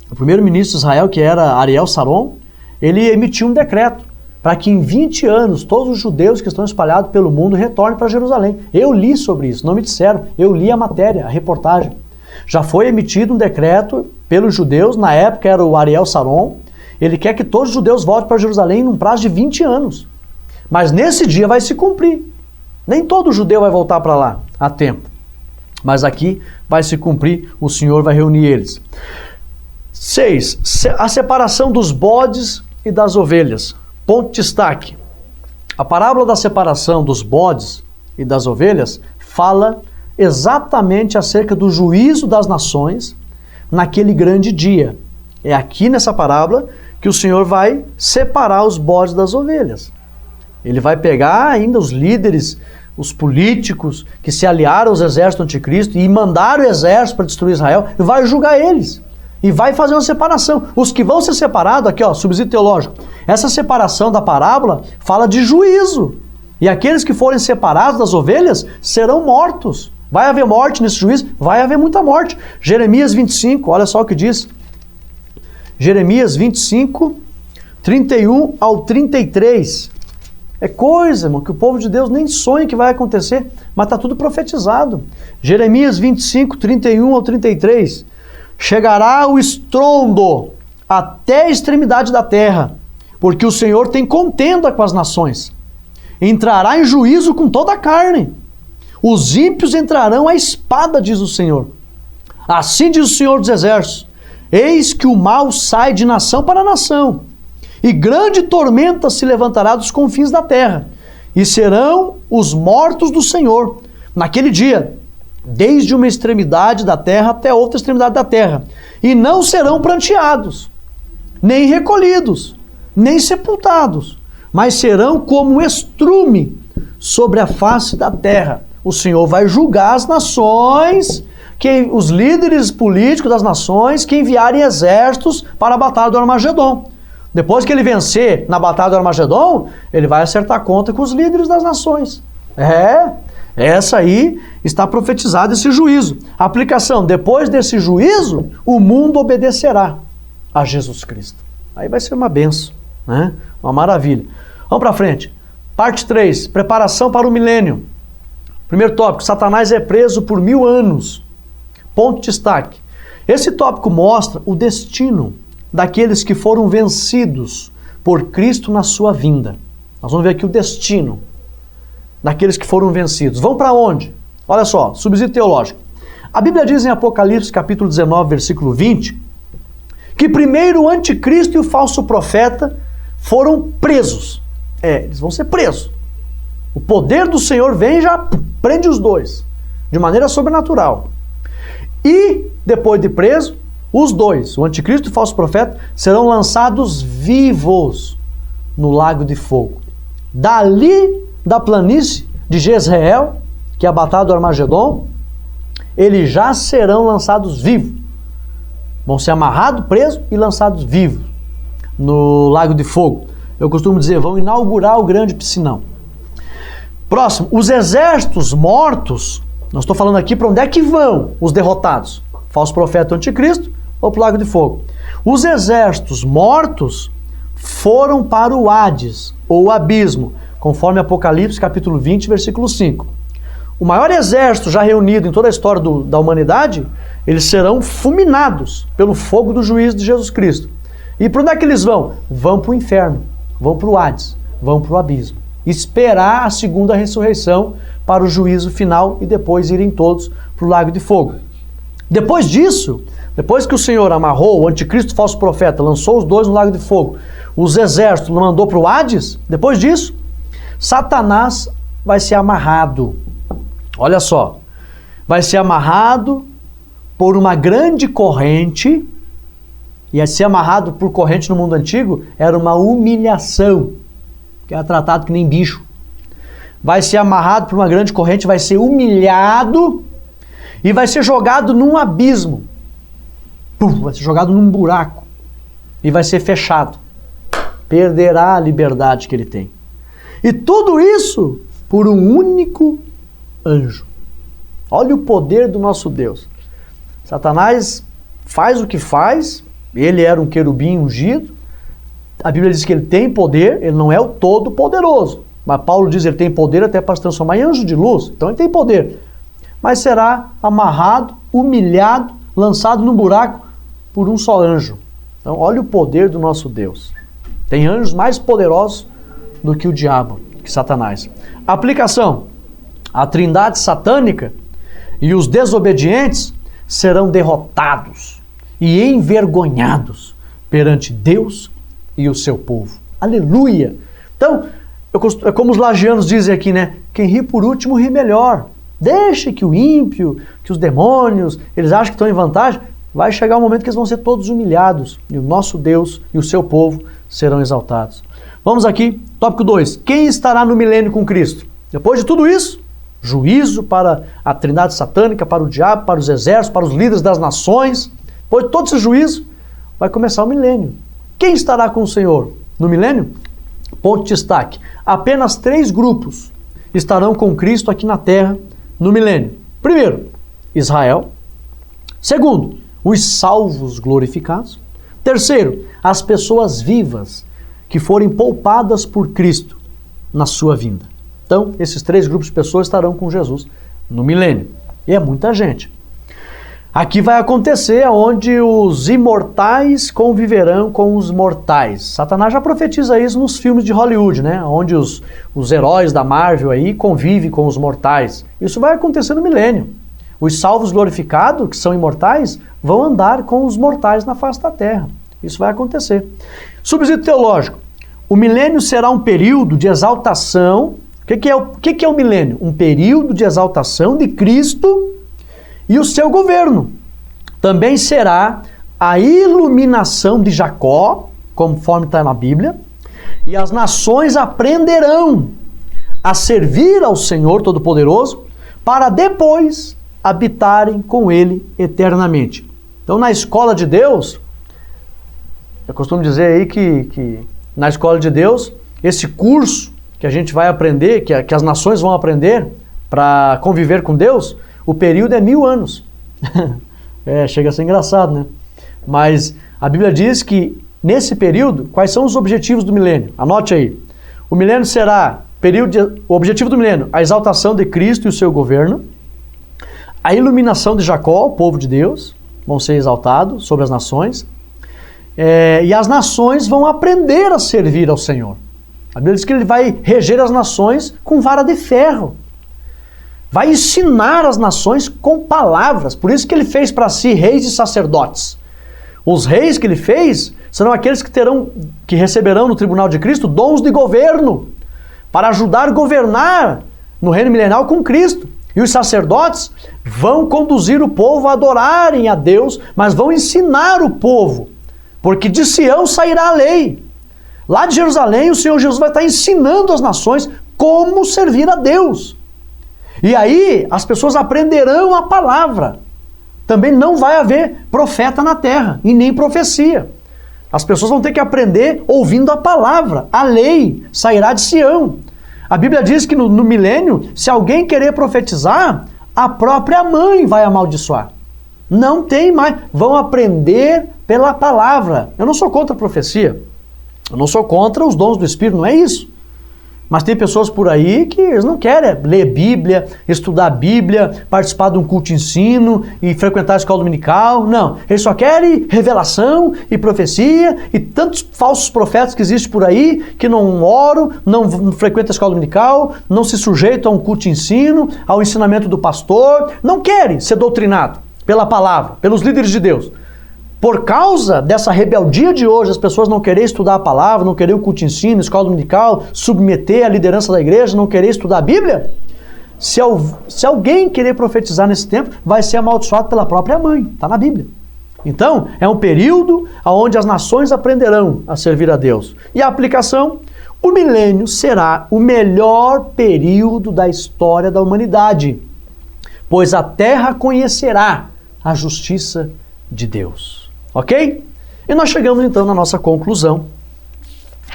o primeiro-ministro de Israel, que era Ariel Sharon, ele emitiu um decreto para que em 20 anos todos os judeus que estão espalhados pelo mundo retornem para Jerusalém. Eu li sobre isso, não me disseram, eu li a matéria, a reportagem. Já foi emitido um decreto pelos judeus, na época era o Ariel Sharon, ele quer que todos os judeus voltem para Jerusalém num prazo de 20 anos. Mas nesse dia vai se cumprir. Nem todo judeu vai voltar para lá a tempo. Mas aqui vai se cumprir, o Senhor vai reunir eles. 6. A separação dos bodes e das ovelhas. Ponto de destaque. A parábola da separação dos bodes e das ovelhas fala exatamente acerca do juízo das nações naquele grande dia. É aqui nessa parábola que o Senhor vai separar os bodes das ovelhas. Ele vai pegar ainda os líderes, os políticos que se aliaram aos exércitos do anticristo e mandaram o exército para destruir Israel, e vai julgar eles. E vai fazer uma separação. Os que vão ser separados, aqui ó, subsídio teológico. Essa separação da parábola fala de juízo. E aqueles que forem separados das ovelhas serão mortos. Vai haver morte nesse juízo? Vai haver muita morte. Jeremias 25, olha só o que diz. Jeremias 25, 31 ao 33. É coisa, irmão, que o povo de Deus nem sonha que vai acontecer, mas está tudo profetizado. Jeremias 25, 31 ao 33. Chegará o estrondo até a extremidade da terra, porque o Senhor tem contenda com as nações. Entrará em juízo com toda a carne. Os ímpios entrarão à espada, diz o Senhor. Assim diz o Senhor dos Exércitos: eis que o mal sai de nação para nação, e grande tormenta se levantará dos confins da terra, e serão os mortos do Senhor naquele dia, desde uma extremidade da terra até outra extremidade da terra, e não serão pranteados, nem recolhidos, nem sepultados, mas serão como estrume sobre a face da terra. O Senhor vai julgar as nações, os líderes políticos das nações que enviarem exércitos para a batalha do Armagedon. Depois que ele vencer na batalha do Armagedon, ele vai acertar conta com os líderes das nações. Essa aí está profetizado esse juízo. A aplicação: depois desse juízo, o mundo obedecerá a Jesus Cristo. Aí vai ser uma benção, né? Uma maravilha. Vamos para frente. Parte 3, preparação para o milênio. Primeiro tópico: Satanás é preso por 1000 anos. Ponto de destaque. Esse tópico mostra o destino daqueles que foram vencidos por Cristo na sua vinda. Nós vamos ver aqui o destino daqueles que foram vencidos. Vão para onde? Olha só, subsídio teológico. A Bíblia diz em Apocalipse capítulo 19, versículo 20, que primeiro o anticristo e o falso profeta foram presos. Eles vão ser presos. O poder do Senhor vem e já prende os dois, de maneira sobrenatural. E, depois de preso, Os dois, o anticristo e o falso profeta, serão lançados vivos no lago de fogo. Dali, da planície de Jezreel, que é a batalha do Armagedon, eles já serão lançados vivos. Vão ser amarrados, presos e lançados vivos no lago de fogo. Eu costumo dizer, vão inaugurar o grande piscinão. Próximo, os exércitos mortos, nós estou falando aqui para onde é que vão os derrotados? Falso profeta e anticristo ou para o lago de fogo? Os exércitos mortos foram para o Hades, ou o abismo, conforme Apocalipse capítulo 20, versículo 5. O maior exército já reunido em toda a história da humanidade, eles serão fulminados pelo fogo do juízo de Jesus Cristo. E para onde é que eles vão? Vão para o inferno, vão para o Hades, vão para o abismo. Esperar a segunda ressurreição para o juízo final e depois irem todos para o lago de fogo. Depois disso, depois que o Senhor amarrou o anticristo falso profeta, lançou os dois no lago de fogo, os exércitos mandou para o Hades, depois disso, Satanás vai ser amarrado. Olha só, vai ser amarrado por uma grande corrente, e ser amarrado por corrente no mundo antigo era uma humilhação, que era tratado que nem bicho. Vai ser amarrado por uma grande corrente, vai ser humilhado e vai ser jogado num abismo. Vai ser jogado num buraco e vai ser fechado. Perderá a liberdade que ele tem. E tudo isso por um único anjo. Olha o poder do nosso Deus. Satanás faz o que faz, ele era um querubim ungido, a Bíblia diz que ele tem poder, ele não é o todo poderoso, mas Paulo diz que ele tem poder até para se transformar em anjo de luz, então ele tem poder, mas será amarrado, humilhado, lançado num buraco por um só anjo. Então olha o poder do nosso Deus. Tem anjos mais poderosos do que o diabo, que Satanás. Aplicação: a trindade satânica e os desobedientes serão derrotados e envergonhados perante Deus e o seu povo. Aleluia! Então, é como os lagianos dizem aqui, né? Quem ri por último, ri melhor. Deixe que o ímpio, que os demônios, eles acham que estão em vantagem. Vai chegar um momento que eles vão ser todos humilhados e o nosso Deus e o seu povo serão exaltados. Vamos aqui, tópico 2. Quem estará no milênio com Cristo? Depois de tudo isso, juízo para a trindade satânica, para o diabo, para os exércitos, para os líderes das nações. Depois de todo esse juízo, vai começar o milênio. Quem estará com o Senhor no milênio? Ponto de destaque. Apenas 3 grupos estarão com Cristo aqui na terra no milênio. Primeiro, Israel. Segundo, os salvos glorificados. Terceiro, as pessoas vivas que forem poupadas por Cristo na sua vinda. Então, esses 3 grupos de pessoas estarão com Jesus no milênio. E é muita gente. Aqui vai acontecer onde os imortais conviverão com os mortais. Satanás já profetiza isso nos filmes de Hollywood, né? Onde os heróis da Marvel aí convivem com os mortais. Isso vai acontecer no milênio. Os salvos glorificados, que são imortais, vão andar com os mortais na face da terra. Isso vai acontecer. Subsídio teológico. O milênio será um período de exaltação. O que é o milênio? Um período de exaltação de Cristo e o seu governo. Também será a iluminação de Jacó, conforme está na Bíblia, e as nações aprenderão a servir ao Senhor Todo-Poderoso para depois habitarem com Ele eternamente. Então, na escola de Deus, eu costumo dizer aí que na escola de Deus, esse curso que a gente vai aprender, que as nações vão aprender para conviver com Deus, o período é 1000 anos. Chega a ser engraçado, né? Mas a Bíblia diz que nesse período, quais são os objetivos do milênio? Anote aí. O milênio será, o objetivo do milênio, a exaltação de Cristo e o seu governo, a iluminação de Jacó, o povo de Deus, vão ser exaltados sobre as nações, e as nações vão aprender a servir ao Senhor. A Bíblia diz que ele vai reger as nações com vara de ferro. Vai ensinar as nações com palavras. Por isso que ele fez para si reis e sacerdotes. Os reis que ele fez serão aqueles que receberão no tribunal de Cristo dons de governo, para ajudar a governar no reino milenial com Cristo. E os sacerdotes vão conduzir o povo a adorarem a Deus, mas vão ensinar o povo, porque de Sião sairá a lei. Lá de Jerusalém, o Senhor Jesus vai estar ensinando as nações como servir a Deus. E aí as pessoas aprenderão a palavra. Também não vai haver profeta na terra e nem profecia. As pessoas vão ter que aprender ouvindo a palavra. A lei sairá de Sião. A Bíblia diz que no milênio, se alguém querer profetizar, a própria mãe vai amaldiçoar. Não tem mais. Vão aprender pela palavra. Eu não sou contra a profecia. Eu não sou contra os dons do Espírito, não é isso. Mas tem pessoas por aí que eles não querem ler Bíblia, estudar a Bíblia, participar de um culto de ensino e frequentar a escola dominical. Não, eles só querem revelação e profecia e tantos falsos profetas que existem por aí que não oram, não frequentam a escola dominical, não se sujeitam a um culto de ensino, ao ensinamento do pastor. Não querem ser doutrinados pela palavra, pelos líderes de Deus. Por causa dessa rebeldia de hoje, as pessoas não querem estudar a palavra, não querem o culto de ensino, escola dominical, submeter a liderança da igreja, não querer estudar a Bíblia, se alguém querer profetizar nesse tempo, vai ser amaldiçoado pela própria mãe. Está na Bíblia. Então, é um período onde as nações aprenderão a servir a Deus. E a aplicação, o milênio será o melhor período da história da humanidade, pois a terra conhecerá a justiça de Deus. Ok? E nós chegamos então na nossa conclusão,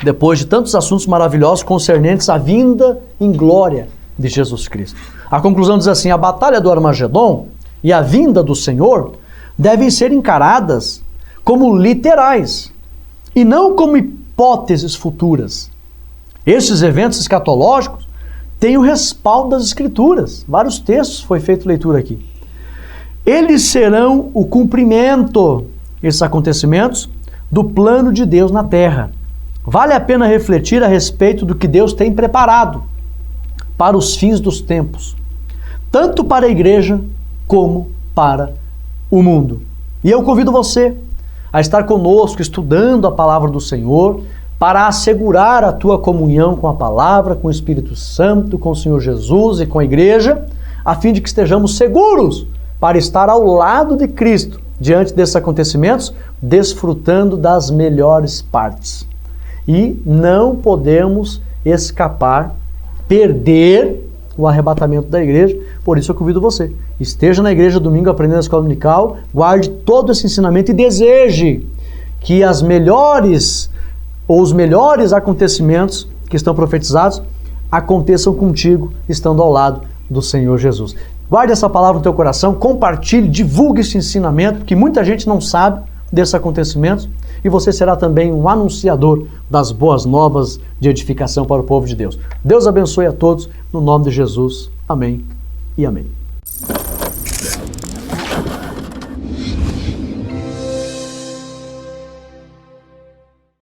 depois de tantos assuntos maravilhosos concernentes à vinda em glória de Jesus Cristo. A conclusão diz assim: a batalha do Armagedon e a vinda do Senhor devem ser encaradas como literais e não como hipóteses futuras. Estes eventos escatológicos têm o respaldo das Escrituras. Vários textos foi feita leitura aqui. Eles serão o cumprimento, esses acontecimentos, do plano de Deus na terra. Vale a pena refletir a respeito do que Deus tem preparado para os fins dos tempos, tanto para a igreja como para o mundo. E eu convido você a estar conosco, estudando a palavra do Senhor, para assegurar a tua comunhão com a palavra, com o Espírito Santo, com o Senhor Jesus e com a igreja, a fim de que estejamos seguros para estar ao lado de Cristo, diante desses acontecimentos, desfrutando das melhores partes. E não podemos escapar, perder o arrebatamento da igreja. Por isso eu convido você, esteja na igreja domingo aprendendo a escola dominical, guarde todo esse ensinamento e deseje que as melhores ou os melhores acontecimentos que estão profetizados aconteçam contigo, estando ao lado do Senhor Jesus. Guarde essa palavra no teu coração, compartilhe, divulgue esse ensinamento, que muita gente não sabe desses acontecimentos, e você será também um anunciador das boas novas de edificação para o povo de Deus. Deus abençoe a todos, no nome de Jesus. Amém e amém.